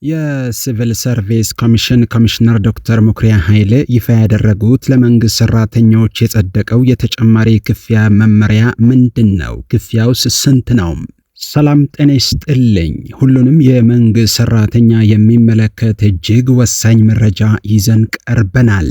የሲቪል ሰርቪስ ኮሚሽን ኮሚሽነር ዶክተር ሙክሪያ ኃይሌ ይፋ ያደረጉት ለመንግስት ሰራተኞች የጸደቀው የተጨማሪ ክፍያ መመሪያ ምንድነው? ክፍያውስ ስንት ነው? ሰላም ጤና ይስጥልኝ። ሁሉንም የመንግስት ሰራተኛ የሚመለከት እጅግ ወሳኝ መረጃ ይዘን ቀርበናል።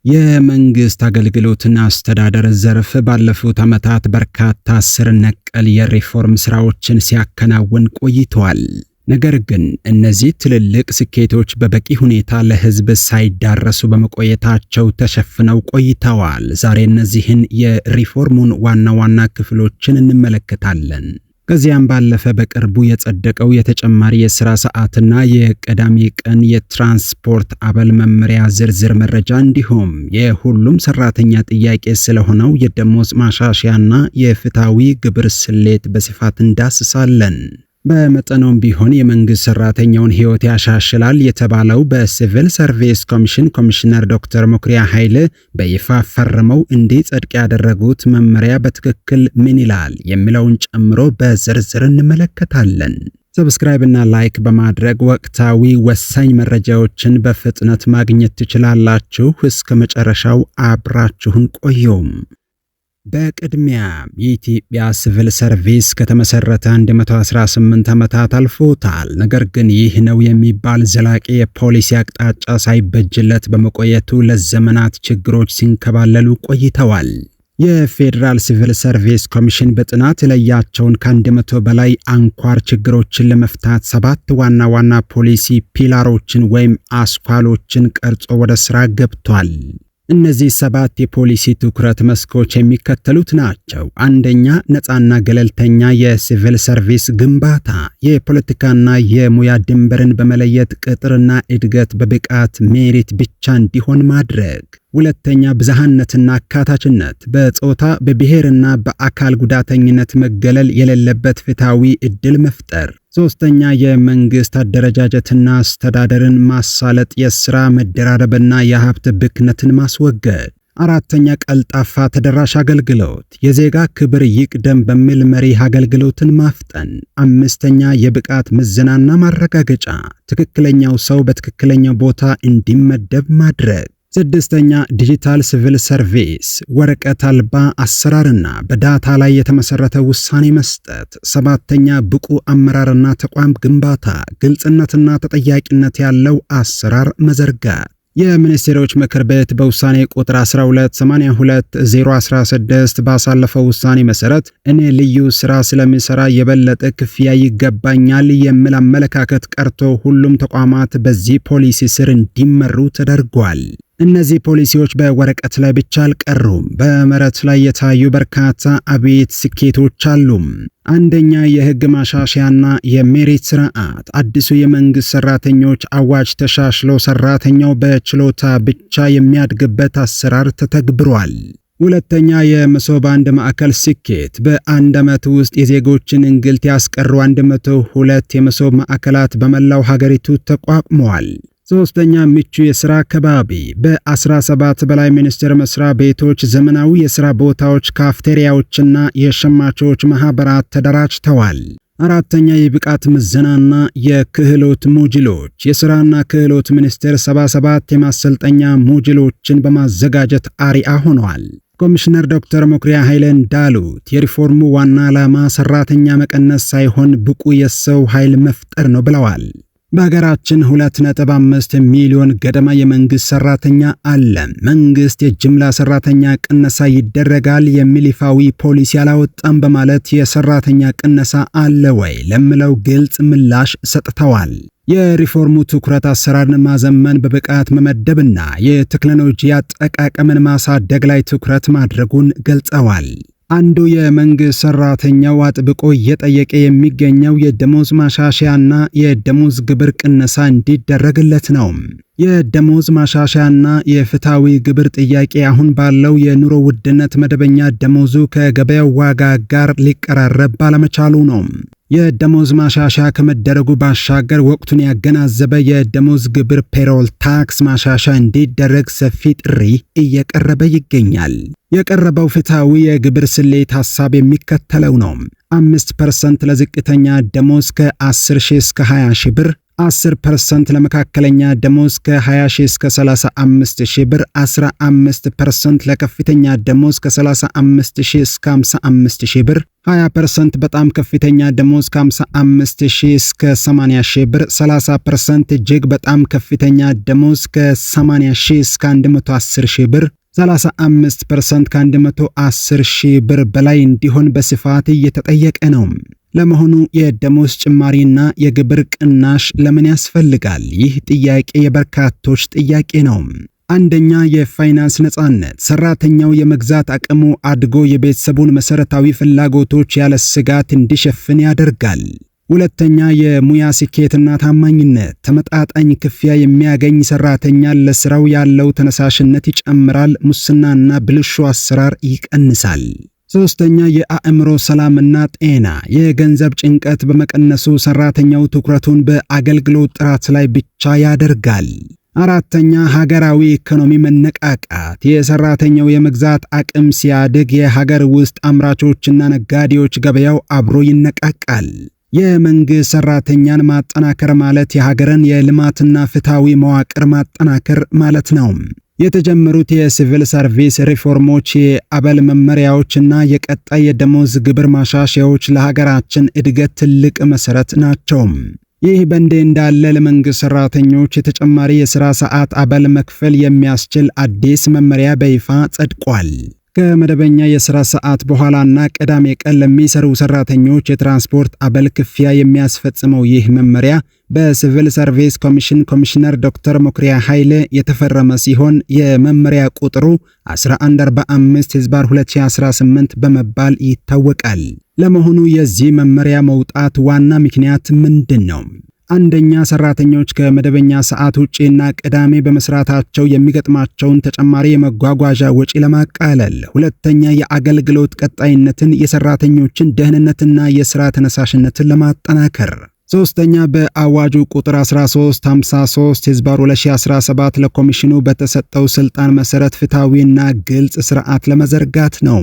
የመንግስት አገልግሎትና አስተዳደር ዘርፍ ባለፉት ዓመታት በርካታ ስር ነቀል የሪፎርም ስራዎችን ሲያከናውን ቆይቷል። ነገር ግን እነዚህ ትልልቅ ስኬቶች በበቂ ሁኔታ ለህዝብ ሳይዳረሱ በመቆየታቸው ተሸፍነው ቆይተዋል። ዛሬ እነዚህን የሪፎርሙን ዋና ዋና ክፍሎችን እንመለከታለን። ከዚያም ባለፈ በቅርቡ የጸደቀው የተጨማሪ የሥራ ሰዓትና የቅዳሜ ቀን የትራንስፖርት አበል መመሪያ ዝርዝር መረጃ እንዲሁም የሁሉም ሰራተኛ ጥያቄ ስለሆነው የደሞዝ ማሻሻያና የፍትሃዊ ግብር ስሌት በስፋት እንዳስሳለን። በመጠኑም ቢሆን የመንግስት ሰራተኛውን ህይወት ያሻሽላል የተባለው በሲቪል ሰርቪስ ኮሚሽን ኮሚሽነር ዶክተር ሙክሪያ ኃይሌ በይፋ ፈርመው እንዲጸድቅ ያደረጉት መመሪያ በትክክል ምን ይላል የሚለውን ጨምሮ በዝርዝር እንመለከታለን። ሰብስክራይብ እና ላይክ በማድረግ ወቅታዊ ወሳኝ መረጃዎችን በፍጥነት ማግኘት ትችላላችሁ። እስከ መጨረሻው አብራችሁን ቆዩም። በቅድሚያ የኢትዮጵያ ሲቪል ሰርቪስ ከተመሰረተ 118 ዓመታት አልፎታል። ነገር ግን ይህ ነው የሚባል ዘላቂ የፖሊሲ አቅጣጫ ሳይበጅለት በመቆየቱ ለዘመናት ችግሮች ሲንከባለሉ ቆይተዋል። የፌዴራል ሲቪል ሰርቪስ ኮሚሽን በጥናት የለያቸውን ከ100 በላይ አንኳር ችግሮችን ለመፍታት 7 ዋና ዋና ፖሊሲ ፒላሮችን ወይም አስኳሎችን ቀርጾ ወደ ሥራ ገብቷል። እነዚህ 7 የፖሊሲ ትኩረት መስኮች የሚከተሉት ናቸው። አንደኛ፣ ነፃና ገለልተኛ የሲቪል ሰርቪስ ግንባታ፣ የፖለቲካና የሙያ ድንበርን በመለየት ቅጥርና እድገት በብቃት ሜሪት ብቻ እንዲሆን ማድረግ። ሁለተኛ፣ ብዝሃነትና አካታችነት፣ በጾታ በብሔርና በአካል ጉዳተኝነት መገለል የሌለበት ፍትሃዊ ዕድል መፍጠር። ሶስተኛ፣ የመንግስት አደረጃጀትና አስተዳደርን ማሳለጥ፣ የሥራ መደራረብና የሀብት ብክነትን ማስወገድ። አራተኛ፣ ቀልጣፋ ተደራሽ አገልግሎት፣ የዜጋ ክብር ይቅደም በሚል መሪ አገልግሎትን ማፍጠን። አምስተኛ፣ የብቃት ምዘናና ማረጋገጫ፣ ትክክለኛው ሰው በትክክለኛው ቦታ እንዲመደብ ማድረግ። ስድስተኛ፣ ዲጂታል ሲቪል ሰርቪስ፣ ወረቀት አልባ አሰራርና በዳታ ላይ የተመሰረተ ውሳኔ መስጠት። ሰባተኛ፣ ብቁ አመራርና ተቋም ግንባታ፣ ግልጽነትና ተጠያቂነት ያለው አሰራር መዘርጋት። የሚኒስቴሮች ምክር ቤት በውሳኔ ቁጥር 1282016 ባሳለፈው ውሳኔ መሰረት እኔ ልዩ ስራ ስለሚሰራ የበለጠ ክፍያ ይገባኛል የሚል አመለካከት ቀርቶ ሁሉም ተቋማት በዚህ ፖሊሲ ስር እንዲመሩ ተደርጓል። እነዚህ ፖሊሲዎች በወረቀት ላይ ብቻ አልቀሩም፣ በመሬት ላይ የታዩ በርካታ አቤት ስኬቶች አሉ። አንደኛ፣ የህግ ማሻሻያና የሜሪት ስርዓት፣ አዲሱ የመንግስት ሰራተኞች አዋጅ ተሻሽሎ ሰራተኛው በችሎታ ብቻ የሚያድግበት አሰራር ተተግብሯል። ሁለተኛ፣ የመሶብ አንድ ማዕከል ስኬት፣ በአንድ ዓመት ውስጥ የዜጎችን እንግልት ያስቀሩ 102 የመሶብ ማዕከላት በመላው ሀገሪቱ ተቋቁመዋል። ሶስተኛ፣ ምቹ የሥራ ከባቢ፣ በ17 በላይ ሚኒስቴር መስሪያ ቤቶች ዘመናዊ የሥራ ቦታዎች፣ ካፍቴሪያዎችና የሸማቾች ማህበራት ተደራጅተዋል። አራተኛ፣ የብቃት ምዘናና የክህሎት ሞጁሎች፣ የሥራና ክህሎት ሚኒስቴር 77 የማሰልጠኛ ሞጁሎችን በማዘጋጀት አርአያ ሆነዋል። ኮሚሽነር ዶክተር ሙክሪያ ኃይሌ እንዳሉት የሪፎርሙ ዋና ዓላማ ሰራተኛ መቀነስ ሳይሆን ብቁ የሰው ኃይል መፍጠር ነው ብለዋል። በሀገራችን 2.5 ሚሊዮን ገደማ የመንግስት ሰራተኛ አለ። መንግስት የጅምላ ሰራተኛ ቅነሳ ይደረጋል የሚል ይፋዊ ፖሊሲ አላወጣም በማለት የሰራተኛ ቅነሳ አለ ወይ ለሚለው ግልጽ ምላሽ ሰጥተዋል። የሪፎርሙ ትኩረት አሰራርን ማዘመን፣ በብቃት መመደብና የቴክኖሎጂ አጠቃቀምን ማሳደግ ላይ ትኩረት ማድረጉን ገልጸዋል። አንዱ የመንግስት ሰራተኛው አጥብቆ እየጠየቀ የሚገኘው የደሞዝ ማሻሻያና የደሞዝ ግብር ቅነሳ እንዲደረግለት ነው። የደሞዝ ማሻሻያና የፍትሃዊ ግብር ጥያቄ አሁን ባለው የኑሮ ውድነት መደበኛ ደሞዙ ከገበያው ዋጋ ጋር ሊቀራረብ ባለመቻሉ ነው። የደሞዝ ማሻሻያ ከመደረጉ ባሻገር ወቅቱን ያገናዘበ የደሞዝ ግብር ፔሮል ታክስ ማሻሻያ እንዲደረግ ሰፊ ጥሪ እየቀረበ ይገኛል። የቀረበው ፍትሃዊ የግብር ስሌት ሐሳብ የሚከተለው ነው። 5% ለዝቅተኛ ደሞዝ ከ10,000 እስከ 20,000 ብር፣ 10% ለመካከለኛ ደሞዝ ከ20 ሺህ እስከ 35 ሺህ ብር፣ 15% ለከፍተኛ ደሞዝ ከ35 ሺህ እስከ 55 ሺህ ብር፣ 20% በጣም ከፍተኛ ደሞዝ ከ55 ሺህ እስከ 80 ሺህ ብር፣ 30% እጅግ በጣም ከፍተኛ ደሞዝ ከ80 ሺህ እስከ 110 ሺህ ብር፣ 35% ከ110 ሺህ ብር በላይ እንዲሆን በስፋት እየተጠየቀ ነው። ለመሆኑ የደሞዝ ጭማሪና የግብር ቅናሽ ለምን ያስፈልጋል? ይህ ጥያቄ የበርካቶች ጥያቄ ነው። አንደኛ፣ የፋይናንስ ነጻነት። ሰራተኛው የመግዛት አቅሙ አድጎ የቤተሰቡን መሰረታዊ ፍላጎቶች ያለ ስጋት እንዲሸፍን ያደርጋል። ሁለተኛ፣ የሙያ ስኬትና ታማኝነት። ተመጣጣኝ ክፍያ የሚያገኝ ሰራተኛ ለስራው ያለው ተነሳሽነት ይጨምራል፣ ሙስናና ብልሹ አሰራር ይቀንሳል። ሶስተኛ፣ የአእምሮ ሰላምና ጤና። የገንዘብ ጭንቀት በመቀነሱ ሰራተኛው ትኩረቱን በአገልግሎት ጥራት ላይ ብቻ ያደርጋል። አራተኛ፣ ሀገራዊ ኢኮኖሚ መነቃቃት። የሰራተኛው የመግዛት አቅም ሲያድግ የሀገር ውስጥ አምራቾችና ነጋዴዎች ገበያው አብሮ ይነቃቃል። የመንግስት ሰራተኛን ማጠናከር ማለት የሀገርን የልማትና ፍትሃዊ መዋቅር ማጠናከር ማለት ነው። የተጀመሩት የሲቪል ሰርቪስ ሪፎርሞች፣ የአበል መመሪያዎችና የቀጣይ የደሞዝ ግብር ማሻሻያዎች ለሀገራችን እድገት ትልቅ መሰረት ናቸው። ይህ በእንዲህ እንዳለ ለመንግስት ሰራተኞች የተጨማሪ የሥራ ሰዓት አበል መክፈል የሚያስችል አዲስ መመሪያ በይፋ ጸድቋል። ከመደበኛ የሥራ ሰዓት በኋላና ቅዳሜ ቀን ለሚሰሩ ሰራተኞች የትራንስፖርት አበል ክፍያ የሚያስፈጽመው ይህ መመሪያ በሲቪል ሰርቪስ ኮሚሽን ኮሚሽነር ዶክተር ሞክሪያ ኃይሌ የተፈረመ ሲሆን የመመሪያ ቁጥሩ 1145/2018 በመባል ይታወቃል። ለመሆኑ የዚህ መመሪያ መውጣት ዋና ምክንያት ምንድን ነው? አንደኛ፣ ሰራተኞች ከመደበኛ ሰዓት ውጪና ቅዳሜ በመስራታቸው የሚገጥማቸውን ተጨማሪ የመጓጓዣ ወጪ ለማቃለል። ሁለተኛ፣ የአገልግሎት ቀጣይነትን፣ የሰራተኞችን ደህንነትና የሥራ ተነሳሽነትን ለማጠናከር። ሶስተኛ፣ በአዋጁ ቁጥር 1353/2017 ለኮሚሽኑ በተሰጠው ስልጣን መሰረት ፍትሃዊና ግልጽ ስርዓት ለመዘርጋት ነው።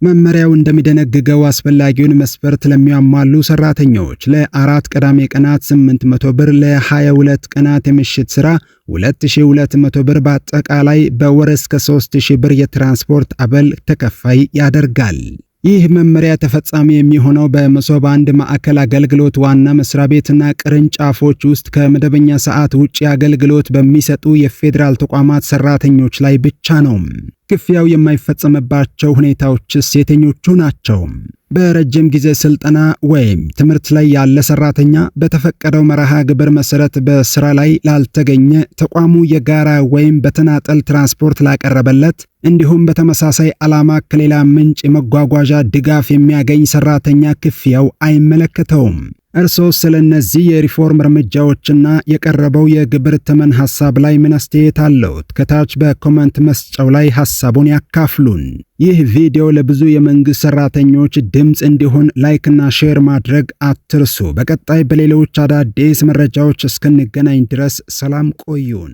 መመሪያው እንደሚደነግገው አስፈላጊውን መስፈርት ለሚያሟሉ ሰራተኞች ለ4 ቅዳሜ ቀናት 800 ብር፣ ለ22 ቀናት የምሽት ሥራ 2200 ብር፣ በአጠቃላይ በወር እስከ 3000 ብር የትራንስፖርት አበል ተከፋይ ያደርጋል። ይህ መመሪያ ተፈጻሚ የሚሆነው በመሶብ አንድ ማዕከል አገልግሎት ዋና መስሪያ ቤትና ቅርንጫፎች ውስጥ ከመደበኛ ሰዓት ውጪ አገልግሎት በሚሰጡ የፌዴራል ተቋማት ሰራተኞች ላይ ብቻ ነው። ክፍያው የማይፈጸምባቸው ሁኔታዎችስ የትኞቹ ናቸው? በረጅም ጊዜ ስልጠና ወይም ትምህርት ላይ ያለ ሰራተኛ፣ በተፈቀደው መርሃ ግብር መሰረት በስራ ላይ ላልተገኘ፣ ተቋሙ የጋራ ወይም በተናጠል ትራንስፖርት ላቀረበለት፣ እንዲሁም በተመሳሳይ ዓላማ ከሌላ ምንጭ የመጓጓዣ ድጋፍ የሚያገኝ ሰራተኛ ክፍያው አይመለከተውም። እርሶስ ስለነዚህ የሪፎርም እርምጃዎችና የቀረበው የግብር ተመን ሐሳብ ላይ ምን አስተያየት አለዎት? ከታች በኮሜንት መስጫው ላይ ሐሳቡን ያካፍሉን። ይህ ቪዲዮ ለብዙ የመንግስት ሰራተኞች ድምጽ እንዲሆን ላይክና ሼር ማድረግ አትርሱ። በቀጣይ በሌሎች አዳዲስ መረጃዎች እስክንገናኝ ድረስ ሰላም ቆዩን።